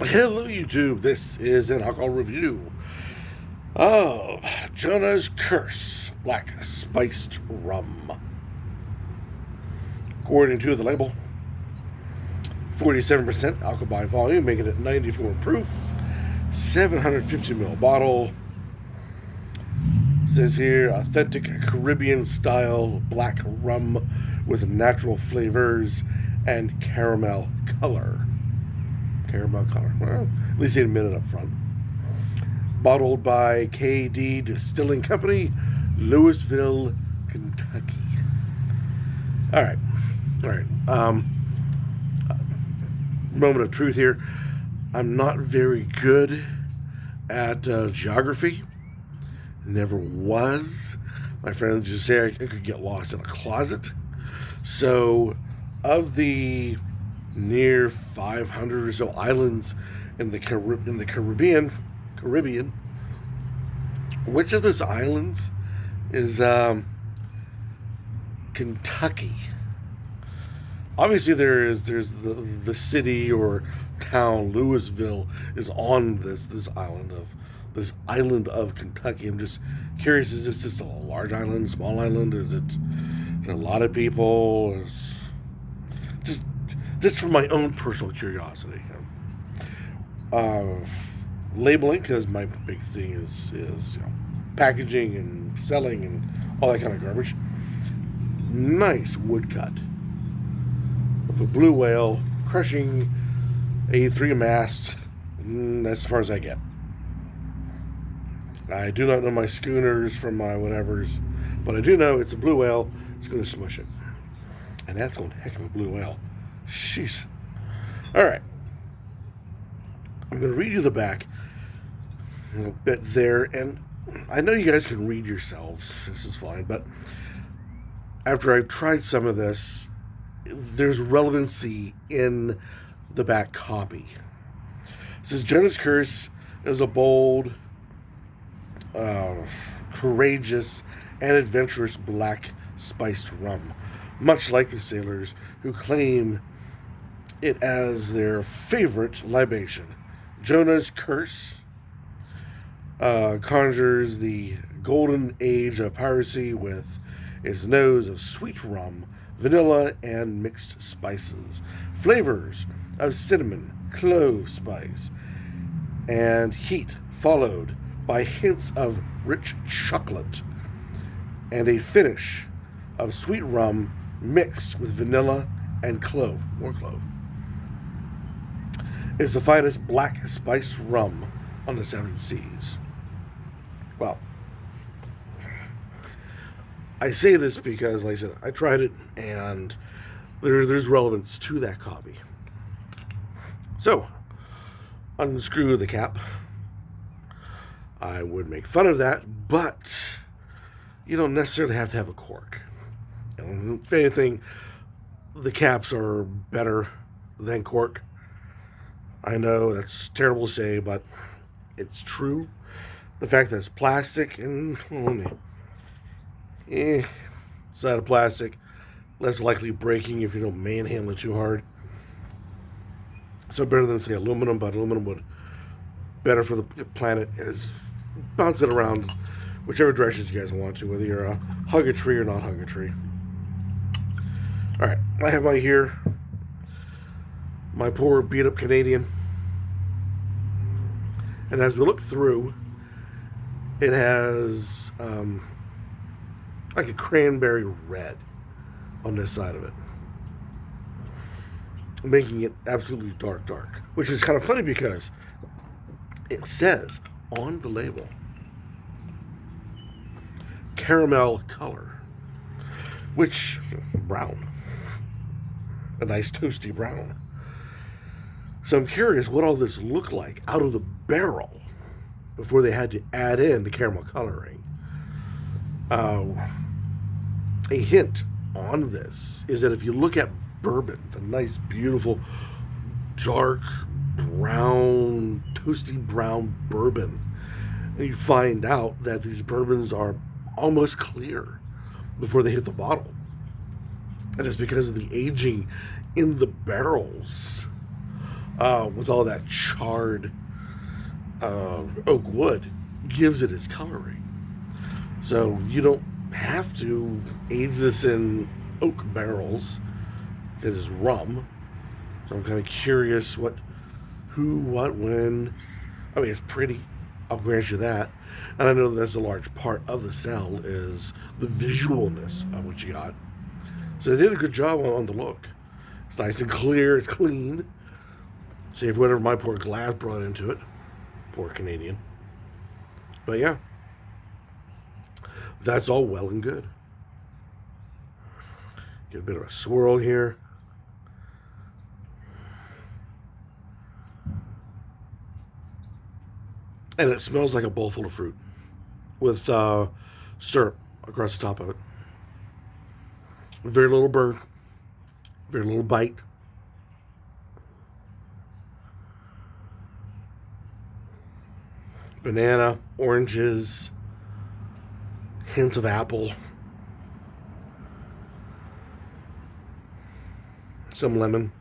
Hello, YouTube. This is an alcohol review of Jonah's Curse Black Spiced Rum. According to the label, 47% alcohol by volume, making it 94 proof, 750ml bottle. It says here, authentic Caribbean style black rum with natural flavors and caramel color. Well, at least they admit it up front. Bottled by KD Distilling Company, Louisville, Kentucky. All right. Moment of truth here. I'm not very good at geography. Never was. My friends just say I could get lost in a closet. So, of the near 500 or so islands in the Caribbean, which of those islands is Kentucky? Obviously, there's the city or town Louisville is on this island of Kentucky. I'm just curious: is this just a large island, small island? Is it a lot of people? Just for my own personal curiosity. Labeling, because my big thing is packaging and selling and all that kind of garbage. Nice woodcut of a blue whale crushing a 3-mast. That's as far as I get. I do not know my schooners from my whatevers, but I do know it's a blue whale. It's going to smush it. And that's one heck of a blue whale. Jeez. All right. I'm going to read you the back a little bit there, and I know you guys can read yourselves. This is fine, but after I've tried some of this, there's relevancy in the back copy. It says, Jonah's Curse is a bold, courageous, and adventurous black spiced rum, much like the sailors who claim it as their favorite libation. Jonah's Curse conjures the golden age of piracy with its nose of sweet rum, vanilla, and mixed spices, flavors of cinnamon, clove spice, and heat, followed by hints of rich chocolate, and a finish of sweet rum mixed with vanilla and clove, more clove. It's the finest black spiced rum on the 7 seas. Well, I say this because, like I said, I tried it, and there's relevance to that copy. So, unscrew the cap. I would make fun of that, but you don't necessarily have to have a cork. If anything, the caps are better than cork. I know that's terrible to say, but it's true. The fact that it's plastic and side of plastic, less likely breaking if you don't manhandle it too hard. So better than say aluminum, but aluminum would better for the planet is bounce it around whichever directions you guys want to, whether you're a hug a tree or not hug a tree. All right, I have my here. My poor beat up Canadian. And as we look through, it has like a cranberry red on this side of it, making it absolutely dark, which is kind of funny because it says on the label caramel color, which brown, a nice toasty brown. So I'm curious what all this looked like out of the barrel before they had to add in the caramel coloring. A hint on this is that if you look at bourbon, it's a nice, beautiful, dark brown, toasty brown bourbon, and you find out that these bourbons are almost clear before they hit the bottle. And it's because of the aging in the barrels with all that charred oak wood, gives it its coloring. So you don't have to age this in oak barrels because it's rum. So I'm kind of curious who, what, when. I mean, it's pretty. I'll grant you that. And I know that's a large part of the sell is the visualness of what you got. So they did a good job on the look. It's nice and clear. It's clean. Save whatever my poor glass brought into it. Poor Canadian. But yeah. That's all well and good. Get a bit of a swirl here. And it smells like a bowl full of fruit with syrup across the top of it. Very little burn, very little bite. Banana, oranges, hints of apple, some lemon,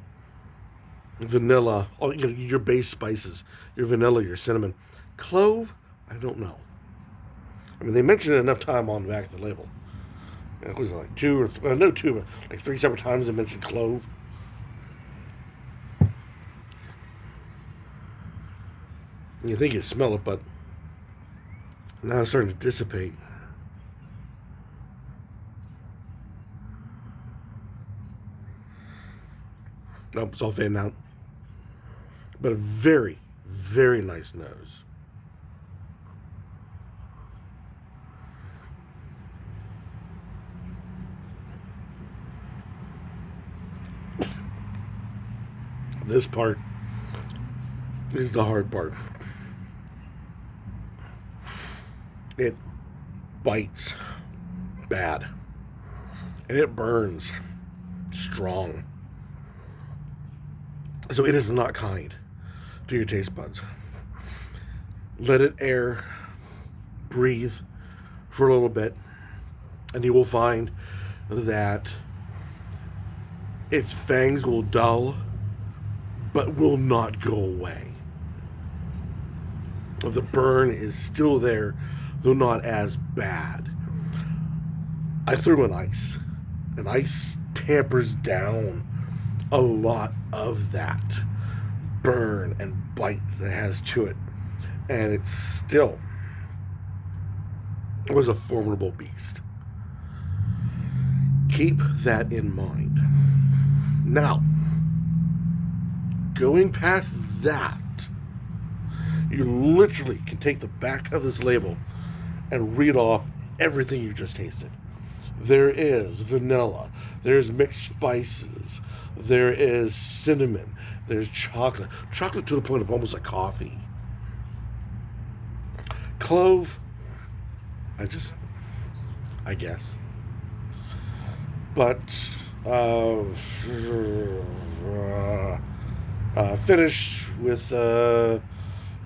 vanilla, all your base spices, your vanilla, your cinnamon. Clove, I don't know. I mean, they mentioned it enough time on the back of the label. It was like like 3 separate times they mentioned clove. You think you smell it, but now it's starting to dissipate. Nope, it's all fading out. But a very, very nice nose. This part is the hard part. It bites bad. And it burns strong. So it is not kind to your taste buds. Let it air, breathe for a little bit, and you will find that its fangs will dull, but will not go away. The burn is still there, though not as bad. I threw in ice, and ice tampers down a lot of that burn and bite that it has to it. And it still was a formidable beast. Keep that in mind. Now, going past that, you literally can take the back of this label and read off everything you just tasted. There is vanilla, there's mixed spices, there is cinnamon, there's chocolate to the point of almost like coffee. Clove, I guess. But finished with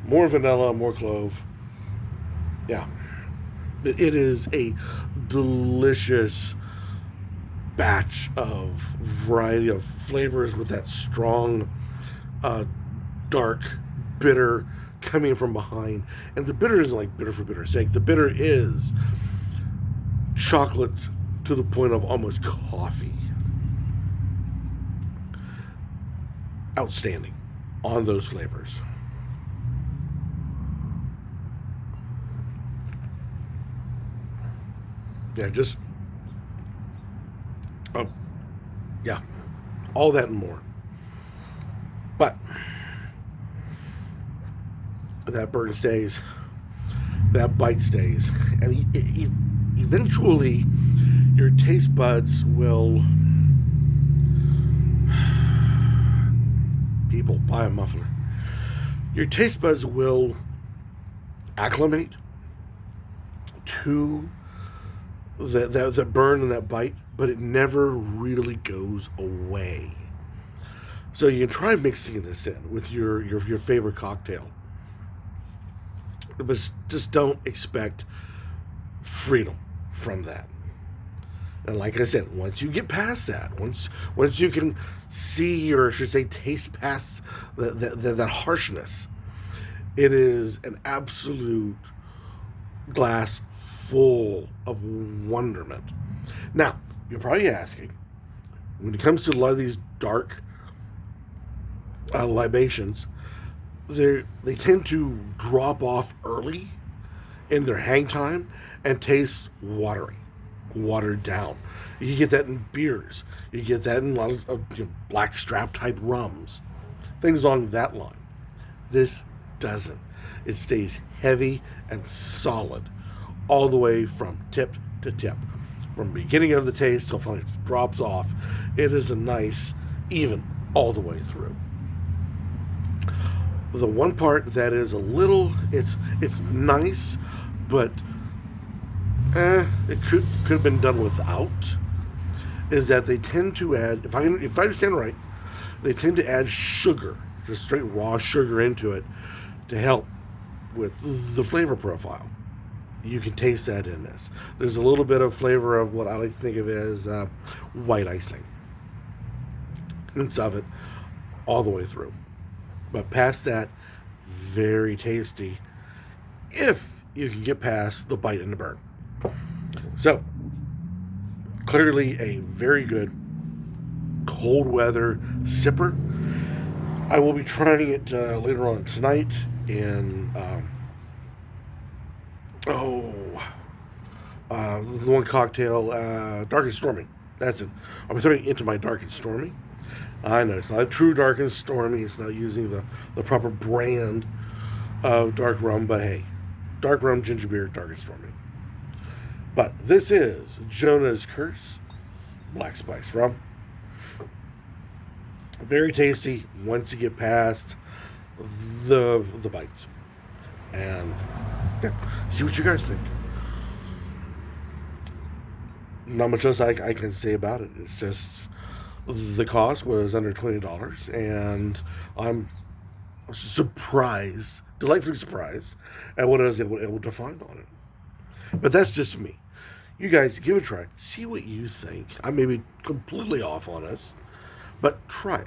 more vanilla, more clove. Yeah. It is a delicious batch of variety of flavors with that strong, dark, bitter coming from behind. And the bitter isn't like bitter for bitter's sake. The bitter is chocolate to the point of almost coffee. Outstanding on those flavors. Yeah, yeah, all that and more. But that burn stays, that bite stays, and eventually your taste buds will. People, buy a muffler. Your taste buds will acclimate to that burn and that bite, but it never really goes away. So you can try mixing this in with your favorite cocktail, but just don't expect freedom from that. And like I said, once you get past that, once you can see, or I should say taste past that harshness, it is an absolute glass full of wonderment. Now, you're probably asking, when it comes to a lot of these dark libations, they tend to drop off early in their hang time and taste watery, watered down. You get that in beers. You get that in a lot of black strap type rums, things along that line. This doesn't. It stays heavy and solid all the way from tip to tip. From the beginning of the taste till finally it drops off, it is a nice, even all the way through. The one part that is a little, it's nice, but it could have been done without, is that they tend to add, if I understand right, they tend to add sugar, just straight raw sugar into it to help with the flavor profile. You can taste that in this. There's a little bit of flavor of what I like to think of as white icing. Hints of it all the way through. But past that, very tasty if you can get past the bite and the burn. So, clearly a very good cold weather sipper. I will be trying it later on tonight in the one cocktail, Dark and Stormy. That's it. I'll be throwing it into my Dark and Stormy. I know it's not a true Dark and Stormy. It's not using the proper brand of dark rum, but hey, dark rum, ginger beer, Dark and Stormy. But this is Jonah's Curse Black Spice Rum. Very tasty once you get past the bites. And yeah, see what you guys think. Not much else I can say about it. It's just the cost was under $20, and I'm surprised, delightfully surprised at what I was able to find on it. But that's just me. You guys give it a try. See what you think. I may be completely off on this, but try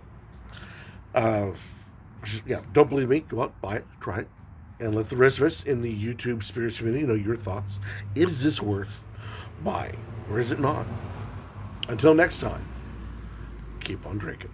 it. Don't believe me? Go out, buy it, try it, and let the rest of us in the YouTube spirits community know your thoughts. Is this worth buying, or is it not? Until next time, keep on drinking.